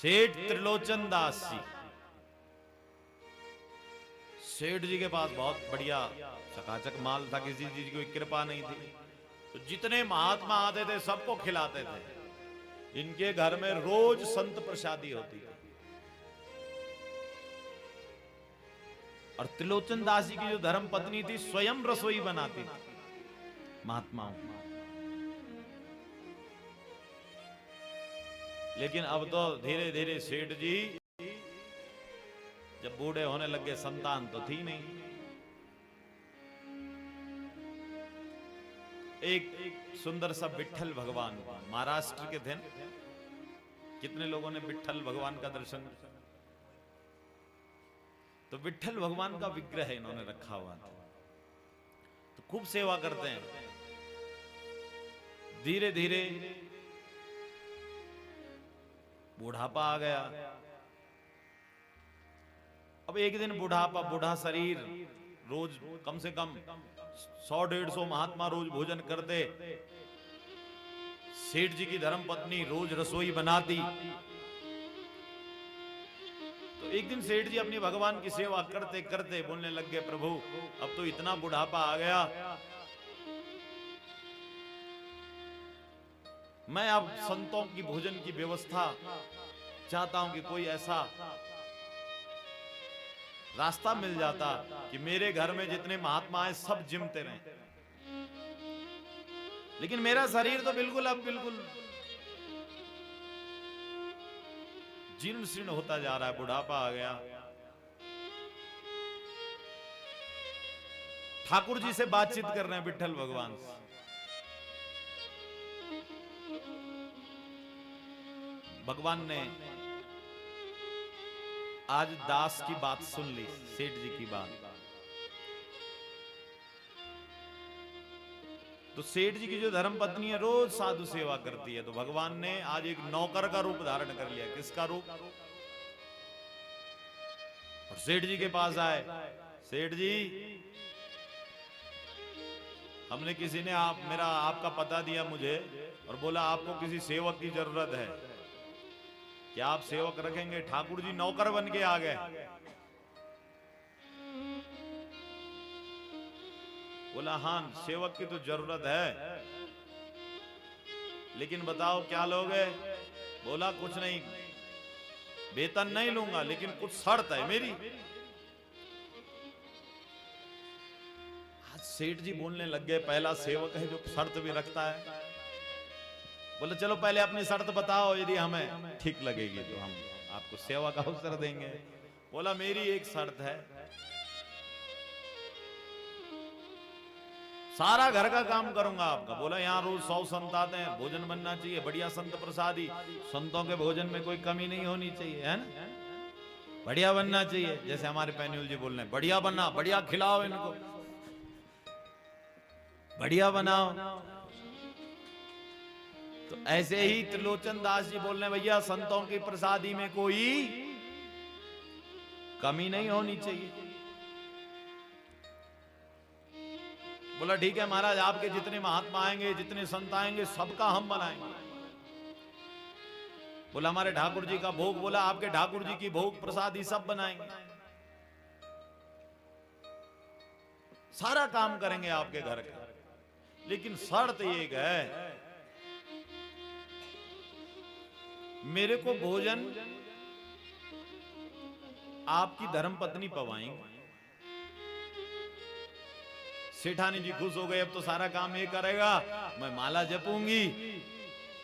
सेठ त्रिलोचन दास जी, सेठ जी के पास बहुत बढ़िया चकाचक माल था, किसी चीज की कोई कृपा नहीं थी, तो जितने महात्मा आते थे सबको खिलाते थे। इनके घर में रोज संत प्रसादी होती थी। और त्रिलोचन दास जी की जो धर्म पत्नी थी स्वयं रसोई बनाती थी महात्माओं। लेकिन अब तो धीरे धीरे सेठ जी जब बूढ़े होने लगे, संतान तो थी नहीं। एक सुंदर सा विट्ठल भगवान, महाराष्ट्र के थे। कितने लोगों ने विट्ठल भगवान का दर्शन? तो विट्ठल भगवान का विग्रह इन्होंने रखा हुआ था, तो खूब सेवा करते हैं। धीरे धीरे बुढ़ापा आ गया। अब एक दिन बुढ़ापा, बूढ़ा शरीर, रोज कम से कम 100-150 महात्मा रोज भोजन करते। सेठ जी की धर्म पत्नी रोज रसोई बनाती। तो एक दिन सेठ जी अपनी भगवान की सेवा करते करते बोलने लग गए, प्रभु अब तो इतना बुढ़ापा आ गया, मैं अब संतों की भोजन की व्यवस्था चाहता हूं कि कोई ऐसा रास्ता मिल जाता कि मेरे घर में जितने महात्मा हैं सब जिमते रहें। लेकिन मेरा शरीर तो बिल्कुल अब बिल्कुल जीर्ण शीर्ण होता जा रहा है, बुढ़ापा आ गया। ठाकुर जी से बातचीत कर रहे हैं विट्ठल भगवान से। भगवान ने आज दास की बात सुन ली, सेठ जी की बात। तो सेठ जी की जो धर्म पत्नी है रोज साधु सेवा करती है, तो भगवान ने आज एक नौकर का रूप धारण कर लिया। किसका रूप? और सेठ जी के पास आए, सेठ जी हमने किसी ने आपका पता दिया मुझे और बोला आपको किसी सेवक की जरूरत है, क्या आप सेवक रखेंगे? ठाकुर जी नौकर बन के आ गए। बोला हाँ सेवक की तो जरूरत है, लेकिन बताओ क्या लोगे? बोला कुछ नहीं, वेतन नहीं लूंगा, लेकिन कुछ शर्त है मेरी। आज सेठ जी बोलने लग गए, पहला सेवक है जो शर्त भी रखता है। बोले चलो पहले अपनी शर्त बताओ, यदि हमें ठीक लगेगी तो हम आपको सेवा का अवसर देंगे। बोला मेरी एक शर्त है, सारा घर का काम करूंगा आपका। बोला यहाँ रोज 100 संत आते हैं, भोजन बनना चाहिए बढ़िया संत प्रसादी, संतों के भोजन में कोई कमी नहीं होनी चाहिए, है ना, बढ़िया बनना चाहिए। जैसे हमारे पैन्यूल जी बोल रहे हैं, बढ़िया बनना, बढ़िया खिलाओ इनको, बढ़िया बनाओ। तो ऐसे ही त्रिलोचन दास जी बोल रहे हैं, भैया संतों की प्रसादी में कोई कमी नहीं होनी चाहिए। बोला ठीक है महाराज, आपके जितने महात्मा आएंगे, जितने संत आएंगे, सबका हम बनाएंगे। बोला हमारे ठाकुर जी का भोग, बोला आपके ठाकुर जी की भोग प्रसादी सब बनाएंगे, सारा काम करेंगे आपके घर का। लेकिन शर्त एक है, मेरे को भोजन आपकी धर्म पत्नी पवाएंगे। सेठानी जी खुश हो गए, अब तो सारा काम ये करेगा, मैं माला जपूंगी।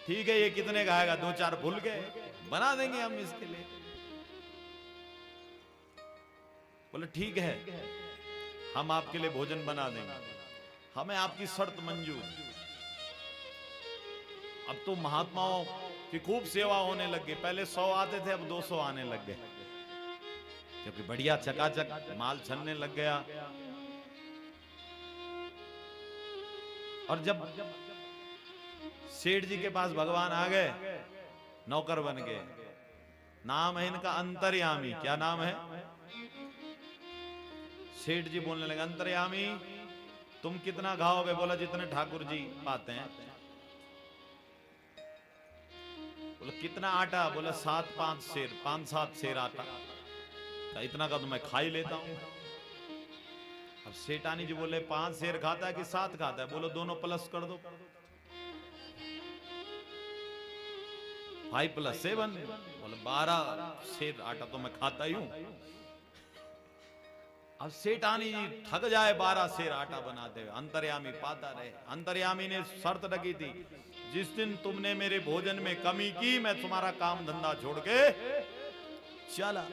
ठीक है, ये कितने का आएगा? 2-4 भूल गए, बना देंगे हम इसके लिए। बोले ठीक है, हम आपके लिए भोजन बना देंगे, हमें आपकी शर्त मंजूर। अब तो महात्माओं की खूब सेवा होने लग गई। पहले 100 आते थे, अब 200 आने लग गए, क्योंकि बढ़िया चकाचक माल छनने लग गया। और जब सेठ जी के पास भगवान आ गए नौकर बन के, नाम है इनका अंतर्यामी। क्या नाम है? सेठ जी बोलने लगे, अंतर्यामी तुम कितना खाओगे? बोला जितने ठाकुर जी पाते हैं। बोला कितना आटा? बोला 7-5 सेर, 5-7 सेर आटा। तो इतना का तो मैं खा ही लेता हूं। अब सेठानी जी बोले 5 सेर खाता है कि 7 खाता है? बोलो दोनों प्लस कर दो। 5 + 7, बोले 12 सेर आटा तो मैं खाता ही हूं। अब सेठानी जी थक जाए 12 सेर आटा बनाते हुए, अंतर्यामी पाता रहे। अंतर्यामी ने शर्त रखी थी, जिस दिन तुमने मेरे भोजन में कमी की, मैं तुम्हारा काम धंधा छोड़ के चला।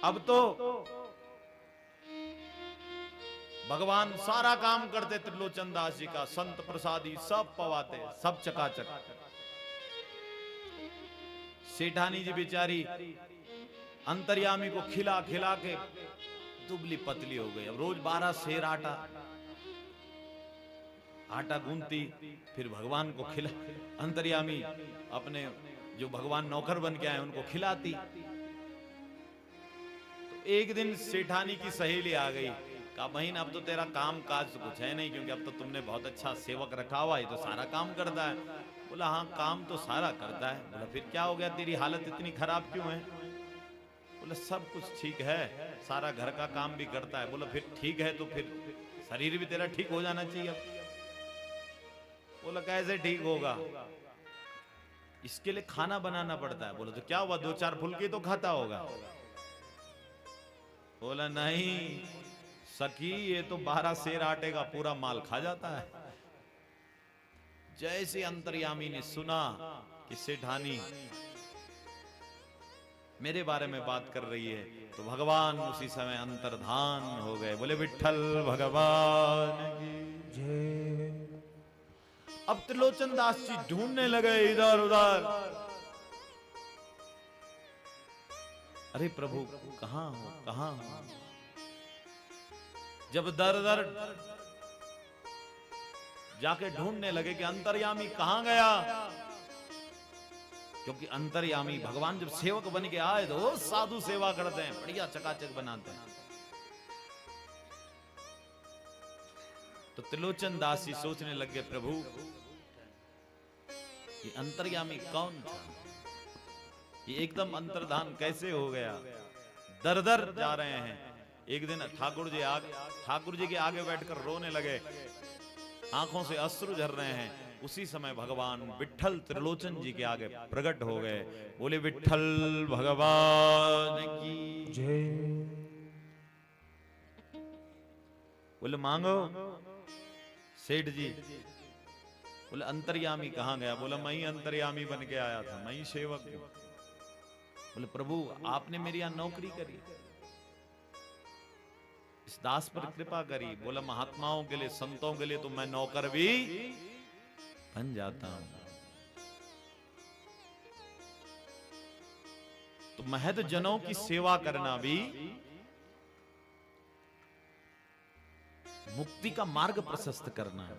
अब तो भगवान सारा काम करते त्रिलोचन दास जी का, संत प्रसादी सब पवाते, सब चकाचक। सेठानी जी बेचारी अंतर्यामी को खिला खिला के दुबली पतली हो गई। अब रोज 12 सेर आटा गूंथती, फिर भगवान को खिला। अंतर्यामी अपने जो भगवान नौकर बन के आए उनको खिलाती। तो एक दिन सेठानी की सहेली आ गई, कहा बहन अब तो तेरा काम काज तो कुछ है नहीं, क्योंकि अब तो तुमने बहुत अच्छा सेवक रखा हुआ है, तो सारा काम करता है। बोला हाँ काम तो सारा करता है। बोला फिर क्या हो गया, तेरी हालत इतनी खराब क्यों है? बोला सब कुछ ठीक है, सारा घर का काम भी करता है। बोला फिर ठीक है तो फिर शरीर भी तेरा ठीक हो जाना चाहिए। बोला कैसे ठीक होगा, इसके लिए खाना बनाना पड़ता है। बोला तो क्या हुआ, 2-4 फुल्की तो खाता होगा। बोला नहीं सखी, ये तो 12 सेर आटे का पूरा माल खा जाता है। जैसे अंतर्यामी ने सुना कि सेठानी मेरे बारे में बात कर रही है, तो भगवान उसी समय अंतर्धान हो गए। बोले विठ्ठल भगवान की जय। अब त्रिलोचन दास जी ढूंढने लगे इधर उधर, अरे प्रभु कहां हो, कहां हो। जब दर दर जाके ढूंढने लगे कि अंतर्यामी कहां गया, क्योंकि अंतर्यामी भगवान जब सेवक बन के आए तो साधु सेवा करते हैं, बढ़िया चकाचक बनाते हैं। तो त्रिलोचन दास जी सोचने लगे प्रभु ये अंतर्यामी कौन था, ये एकदम अंतर्धान कैसे हो गया। दर दर जा रहे हैं। एक दिन ठाकुर जी के आगे बैठकर रोने लगे, आंखों से अश्रु झर रहे हैं। उसी समय भगवान विठ्ठल त्रिलोचन जी के आगे प्रकट हो गए। बोले विठ्ठल भगवान की जय। बोले मांगो। सेठ जी बोले अंतर्यामी कहां गया? बोला मैं ही अंतर्यामी बन के आया था, मैं ही सेवक हूं। बोले प्रभु आपने मेरी यहां नौकरी करी, इस दास पर कृपा करी। बोला महात्माओं के लिए, संतों के लिए तो मैं नौकर भी बन जाता हूं। तो महत जनों की सेवा करना भी मुक्ति का मार्ग प्रशस्त करना है।